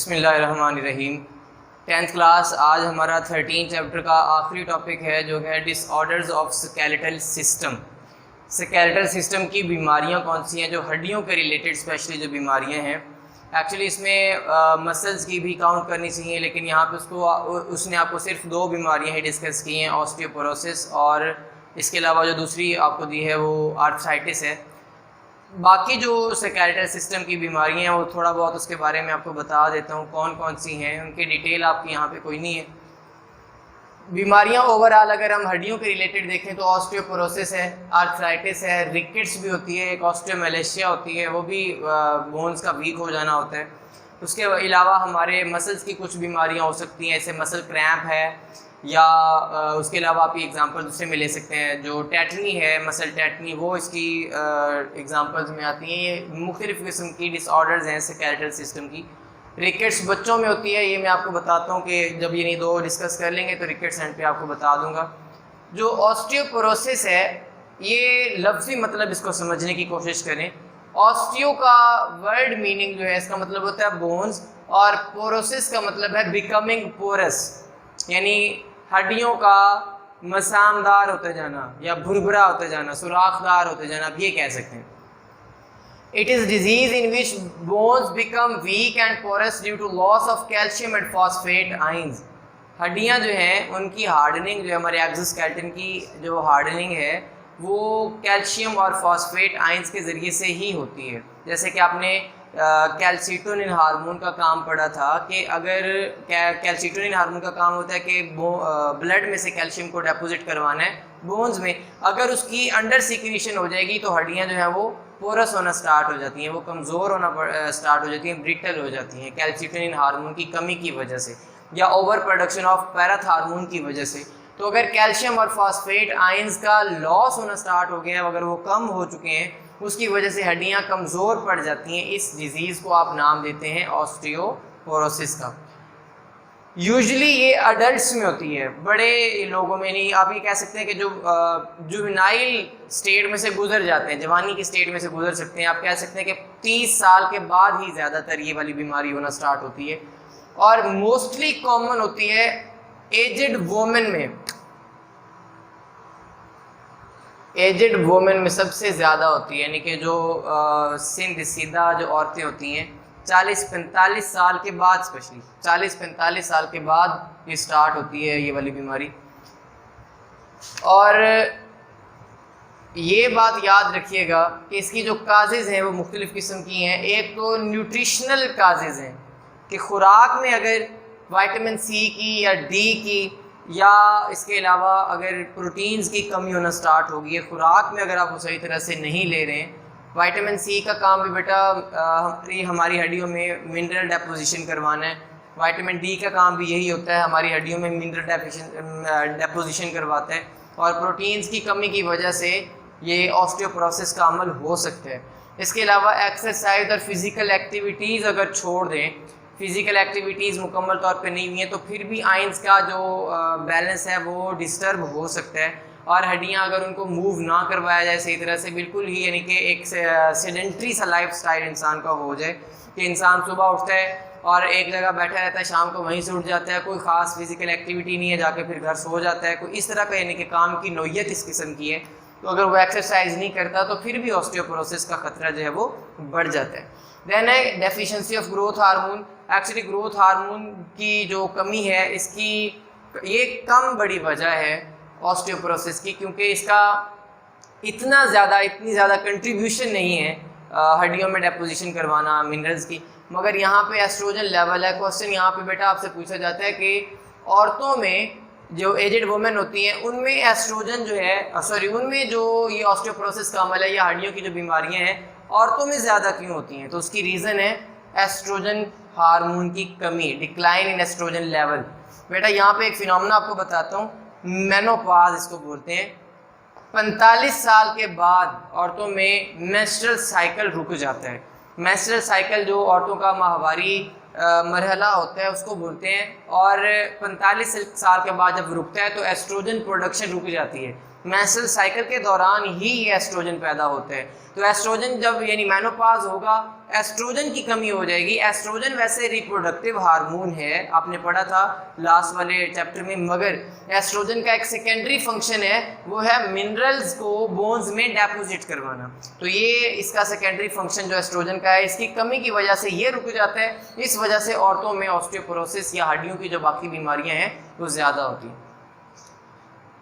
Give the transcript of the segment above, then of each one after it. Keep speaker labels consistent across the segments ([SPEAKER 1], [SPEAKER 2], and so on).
[SPEAKER 1] बिस्मिल्लाहिर्रहमानिर्रहीम। 10th class आज हमारा 13 चैप्टर का आखिरी टॉपिक है जो है disorders of skeletal system. Skeletal system की बीमारियां कौन सी हैं जो हड्डियों के रिलेटेड स्पेशली जो बीमारियां हैं। एक्चुअली इसमें मसल्स की भी काउंट करनी चाहिए, लेकिन यहाँ पे उसने आपको सिर्फ दो बीमारियां ही डिस्कस की हैं, ऑस्टियोपोरोसिस और इसके अलावा जो दूसरी आपको दी है वो आर्थराइटिस है। बाकी जो स्केलेटल सिस्टम की बीमारियां हैं वो थोड़ा बहुत उसके बारे में आपको बता देता हूँ कौन कौन सी हैं, उनकी डिटेल आपकी यहाँ पे कोई नहीं है। बीमारियां ओवरऑल अगर हम हड्डियों के रिलेटेड देखें तो ऑस्टियोपोरोसिस है, आर्थराइटिस है, रिकेट्स भी होती है, एक ऑस्टियोमेलेशिया होती है, वो भी बोन्स का वीक हो जाना होता है। उसके अलावा हमारे मसल्स की कुछ बीमारियां हो सकती हैं, जैसे मसल क्रैम्प है, या उसके अलावा आप ये एग्जांपल दूसरे में ले सकते हैं जो टेटनी है, मसल टेटनी, वो इसकी एग्जांपल्स में आती हैं। ये मुख्तलिफ़ किस्म की डिसऑर्डर्स हैं स्केलेटल सिस्टम की। रिकेट्स बच्चों में होती है, ये मैं आपको बताता हूँ कि जब ये दो डिस्कस कर लेंगे तो रिकेट्स एंड पे आपको बता दूंगा। जो ऑस्टियोपोरोसिस है, ये लफ्ज़ी मतलब इसको समझने की कोशिश करें। ऑस्टियो का वर्ड मीनिंग जो है इसका मतलब होता है बोन्स, और पोरोसिस का मतलब है बिकमिंग पोरस, यानी हड्डियों का मसामदार होते जाना या भुरभुरा होते जाना, सुराखदार होते जाना, आप ये कह सकते हैं। It is disease in which bones become weak and porous due to loss of calcium and phosphate ions. हड्डियां जो हैं उनकी हार्डनिंग जो है, हमारे एक्सोस्केलेटन की जो हार्डनिंग है वो कैल्शियम और फॉस्फेट आयंस के ज़रिए से ही होती है। जैसे कि आपने कैल्सिटोनिन हार्मोन का काम पड़ा था कि अगर कैल्सिटोनिन हार्मोन का काम होता है कि ब्लड में से कैल्शियम को डिपॉजिट करवाना है बोन्स में, अगर उसकी अंडर सिक्रीशन हो जाएगी तो हड्डियां जो हैं वो पोरस होना स्टार्ट हो जाती हैं, वो कमज़ोर होना स्टार्ट हो जाती हैं, ब्रिटल हो जाती हैं कैल्सिटोनिन हार्मोन की कमी की वजह से या ओवर प्रोडक्शन ऑफ पैराथ हार्मोन की वजह से। तो अगर कैल्शियम और फॉस्फेट आयंस का लॉस होना स्टार्ट हो गया है, अगर वो कम हो चुके हैं, उसकी वजह से हड्डियां कमज़ोर पड़ जाती हैं। इस डिजीज़ को आप नाम देते हैं ऑस्टियोपोरोसिस का। यूजुअली ये अडल्ट्स में होती है, बड़े लोगों में नहीं। आप ये कह सकते हैं कि जो जुवेनाइल स्टेट में से गुजर जाते हैं, जवानी की स्टेट में से गुजर सकते हैं, आप कह सकते हैं कि 30 साल के बाद ही ज़्यादातर ये वाली बीमारी होना स्टार्ट होती है, और मोस्टली कॉमन होती है एजेड वोमेन में। एजेड वोमेन में सबसे ज़्यादा होती है, यानी कि जो सीधा जो औरतें होती हैं 40-45 साल के बाद, स्पेशली 40-45 साल के बाद ये स्टार्ट होती है ये वाली बीमारी। और ये बात याद रखिएगा कि इसकी जो काजेज़ हैं वो मुख्तलिफ़ किस्म की हैं। एक तो न्यूट्रिशनल काजेज़ हैं कि खुराक में अगर विटामिन सी की या डी की या इसके अलावा अगर प्रोटीन्स की कमी होना स्टार्ट होगी है, खुराक में अगर आप वो सही तरह से नहीं ले रहे हैं। विटामिन सी का काम भी बेटा हमारी हड्डियों में मिनरल डेपोजिशन करवाना है। विटामिन डी का काम भी यही होता है, हमारी हड्डियों में मिनरल डेपोजिशन करवाता है। और प्रोटीन्स की कमी की वजह से ये ऑस्टियोपोरोसिस का अमल हो सकता है। इसके अलावा एक्सरसाइज और फिज़िकल एक्टिविटीज़ अगर छोड़ दें, फिज़िकल एक्टिविटीज़ मुकम्मल तौर पे नहीं हुई हैं, तो फिर भी आयंस का जो बैलेंस है वो डिस्टर्ब हो सकता है। और हड्डियां अगर उनको मूव ना करवाया जाए सही तरह से, बिल्कुल ही यानी कि एक सेडेंट्री सा लाइफ स्टाइल इंसान का हो जाए कि इंसान सुबह उठता है और एक जगह बैठा रहता है, शाम को वहीं से उठ जाता है, कोई ख़ास फिज़िकल एक्टिविटी नहीं है, जाके फिर घर सो जाता है, कोई इस तरह का यानी कि काम की नौयत इस किस्म की है, तो अगर वो एक्सरसाइज नहीं करता तो फिर भी ऑस्टियोपोरोसिस का ख़तरा जो है वो बढ़ जाता है। देन है deficiency of growth hormone. Actually growth hormone की जो कमी है, इसकी ये कम बड़ी वजह है ऑस्टियोपोरोसिस की, क्योंकि इसका इतनी ज़्यादा कंट्रीब्यूशन नहीं है हड्डियों में डेपोजिशन करवाना मिनरल्स की, मगर यहाँ पे एस्ट्रोजन लेवल है। क्वेश्चन यहाँ पे बेटा आपसे पूछा जाता है कि औरतों में जो एजेड वुमेन होती हैं उनमें एस्ट्रोजन जो है उनमें जो ये ऑस्टियोपोरोसिस का अमल है या हड्डियों की जो बीमारियाँ हैं औरतों में ज़्यादा क्यों होती हैं, तो उसकी रीज़न है एस्ट्रोजन हार्मोन की कमी, डिक्लाइन इन एस्ट्रोजन लेवल। बेटा यहाँ पे एक फिनोमेना आपको बताता हूँ, मेनोपॉज इसको बोलते हैं। 45 साल के बाद औरतों में मेंस्ट्रुअल साइकिल रुक जाता है। मेंस्ट्रुअल साइकिल जो औरतों का माहवारी मरहला होता है उसको बोलते हैं, और 45 साल के बाद जब रुकता है तो एस्ट्रोजन प्रोडक्शन रुक जाती है। मेंस्ट्रुअल साइकिल के दौरान ही ये एस्ट्रोजन पैदा होते हैं। तो एस्ट्रोजन जब यानी मेनोपॉज होगा, एस्ट्रोजन की कमी हो जाएगी। एस्ट्रोजन वैसे रिप्रोडक्टिव हार्मोन है, आपने पढ़ा था लास्ट वाले चैप्टर में, मगर एस्ट्रोजन का एक सेकेंडरी फंक्शन है, वो है मिनरल्स को बोन्स में डेपोजिट करवाना। तो ये इसका सेकेंडरी फंक्शन जो एस्ट्रोजन का है, इसकी कमी की वजह से ये रुक जाता है। इस वजह से औरतों में ऑस्टियोपोरोसिस या हड्डियों की जो बाकी बीमारियां हैं वो ज़्यादा होती हैं।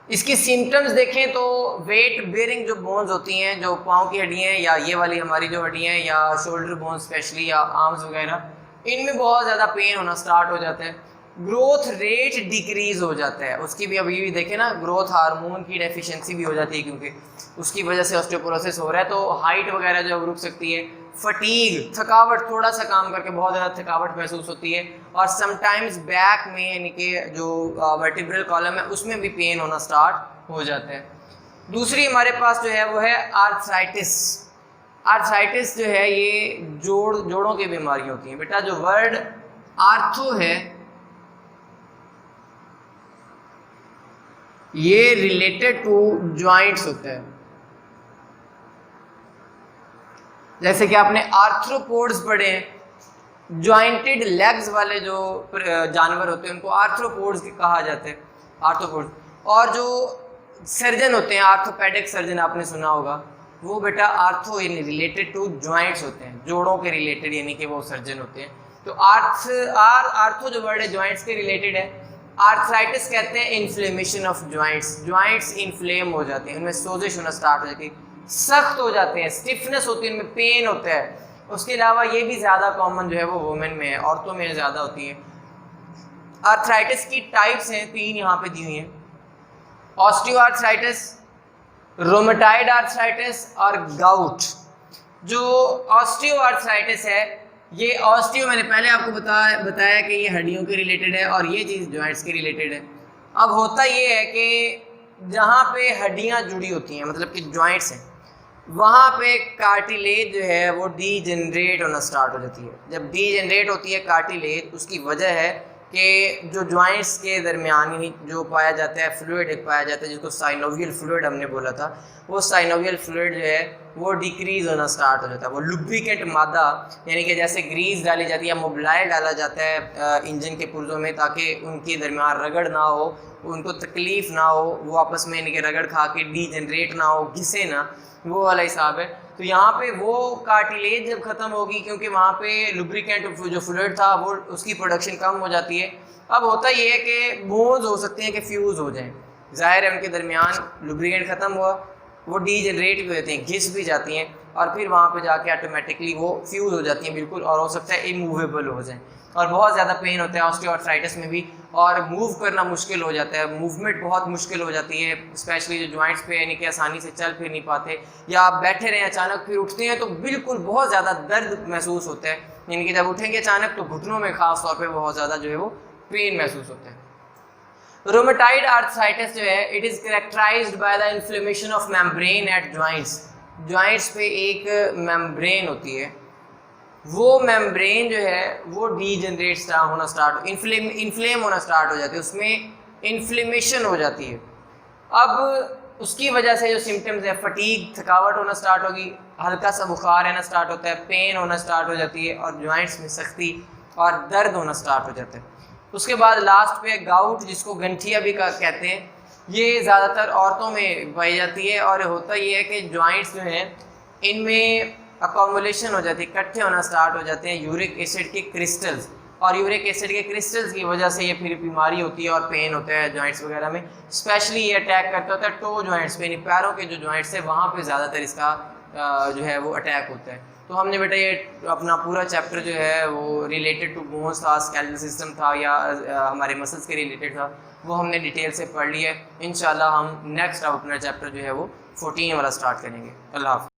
[SPEAKER 1] इसकी सिम्टम्स देखें तो वेट बेयरिंग जो बोन्स होती हैं, जो पाँव की हड्डियाँ हैं या ये वाली हमारी जो हड्डियाँ हैं या शोल्डर बोन्स स्पेशली या आर्म्स वगैरह, इनमें बहुत ज़्यादा पेन होना स्टार्ट हो जाता है। ग्रोथ रेट डिक्रीज़ हो जाता है, उसकी भी अभी भी देखें ना, ग्रोथ हार्मोन की डेफिशिएंसी भी हो जाती है क्योंकि उसकी वजह से ऑस्टियोपोरोसिस हो रहा है। तो हाइट वगैरह जो रुक सकती है, फटीग, थकावट, थोड़ा सा काम करके बहुत ज़्यादा थकावट महसूस होती है, और समटाइम्स बैक में यानी कि जो वर्टिब्रल कॉलम है उसमें भी पेन होना स्टार्ट हो जाता है। दूसरी हमारे पास जो है वो है आर्थराइटिस। आर्थराइटिस जो है ये जोड़ों की बीमारी होती है। बेटा जो वर्ड आर्थो है ये रिलेटेड टू जॉइंट्स होता है। जैसे कि आपने आर्थ्रोपोड्स पढ़े हैं, जॉइंटेड लेग्स वाले जो जानवर होते हैं उनको आर्थ्रोपोड्स कहा जाता है, आर्थ्रोपोड्स। और जो सर्जन होते हैं, आर्थोपेडिक सर्जन आपने सुना होगा, वो बेटा आर्थो यानी रिलेटेड टू जॉइंट्स होते हैं, जोड़ों के रिलेटेड यानी कि वो सर्जन होते हैं। तो आर्थो जो वर्ड है जॉइंट्स के रिलेटेड है। आर्थराइटिस कहते हैं inflammation of joints, joints inflame हो जाते हैं, उनमें सोजिश होना स्टार्ट हो जाती है, सख्त हो जाते हैं, स्टिफनेस होती है, उनमें पेन होता है। उसके अलावा ये भी ज़्यादा कॉमन जो है वो वुमेन में है, औरतों में ज़्यादा होती है। आर्थराइटिस की टाइप्स हैं, 3 यहाँ पे दी हुई हैं, ऑस्टियोआर्थराइटिस, रोमेटाइड आर्थराइटिस और गाउट। जो ऑस्टियोआर्थराइटिस है, ये ऑस्टियो मैंने पहले आपको बताया कि ये हड्डियों के रिलेटेड है और ये चीज़ जॉइंट्स के रिलेटेड है। अब होता ये है कि जहाँ पे हड्डियाँ जुड़ी होती हैं, मतलब कि जॉइंट्स हैं, वहाँ पे कार्टिलेज जो है वो डीजनरेट होना स्टार्ट हो जाती है। जब डीजनरेट होती है कार्टिलेज, उसकी वजह है कि जो जॉइंट्स के दरमियान ही जो पाया जाता है फ्लूइड एक पाया जाता है जिसको साइनोवियल फ्लूइड हमने बोला था, वो साइनोवियल फ्लूइड जो है वो डिक्रीज़ होना स्टार्ट हो जाता है। वो लुब्रिकेंट मादा यानी कि जैसे ग्रीस डाली जाती है या मोबिलाइज डाला जाता है इंजन के पुर्जों में, ताकि उनके दरमियान रगड़ ना हो, उनको तकलीफ़ ना हो, वो आपस में यानी कि रगड़ खा के डीजनरेट ना हो, घिसे ना, वो वाला हिसाब है। तो यहाँ पे वो कार्टिलेज जब ख़त्म होगी, क्योंकि वहाँ पे लुब्रिकेंट जो फ्लूइड था वो उसकी प्रोडक्शन कम हो जाती है। अब होता ये है कि बोन्स हो सकते हैं कि फ्यूज़ हो जाएं, ज़ाहिर है उनके दरमियान लुब्रिकेंट ख़त्म हुआ, वो डीजनरेट भी होते हैं, घिस भी जाती हैं, और फिर वहाँ पे जाके ऑटोमेटिकली वो फ्यूज़ हो जाती हैं बिल्कुल, और हो सकता है इमूवेबल हो जाएं, और बहुत ज़्यादा पेन होता है ऑस्टियोआर्थराइटिस में भी, और मूव करना मुश्किल हो जाता है, मूवमेंट बहुत मुश्किल हो जाती है, स्पेशली जो जॉइंट्स पे यानी कि आसानी से चल फिर नहीं पाते, या आप बैठे रहें अचानक फिर उठते हैं तो बिल्कुल बहुत ज़्यादा दर्द महसूस होता है, यानी कि जब उठेंगे अचानक तो घुटनों में खास तौर पे बहुत ज़्यादा जो है वो पेन महसूस होता है। रोमेटाइड आर्थराइटिस जो है, it is characterised by the inflammation of membrane at joints. Joints पे एक मेम्ब्रेन होती है, वो मेम्ब्रेन जो है वो डीजनरेट होना स्टार्ट, इन्फ्लेम होना स्टार्ट हो जाती है, उसमें इन्फ्लेमेशन हो जाती है। अब उसकी वजह से जो सिम्टम्स है, फटीग, थकावट होना स्टार्ट होगी, हल्का सा बुखार रहना स्टार्ट होता है, पेन होना स्टार्ट हो जाती है, और जॉइंट्स में सख्ती और दर्द होना स्टार्ट हो जाता है। उसके बाद लास्ट पे गाउट, जिसको गंठिया भी कहते हैं, ये ज़्यादातर औरतों में पाई जाती है, और होता ये है कि जॉइंट्स जो हैं इनमें अकोमुलेशन हो जाती है, इकट्ठे होना स्टार्ट हो जाते हैं यूरिक एसिड के क्रिस्टल्स, और यूरिक एसिड के क्रिस्टल्स की वजह से ये फिर बीमारी होती है और पेन होता है जॉइंट्स वगैरह में। स्पेशली ये अटैक करता होता है टो जॉइंट्स पे, यानी पैरों के जो जॉइंट्स है वहाँ पे ज़्यादातर इसका जो है वो अटैक होता है। तो हमने बेटा ये अपना पूरा चैप्टर जो है वो रिलेटेड टू बोन्स था, स्केलेटल सिस्टम था, या हमारे मसल्स के रिलेटेड था, वो हमने डिटेल से पढ़ लिया है। इंशाल्लाह हम नेक्स्ट अपना चैप्टर जो है वो 14 वाला स्टार्ट करेंगे। अल्लाह हाफ़िज़।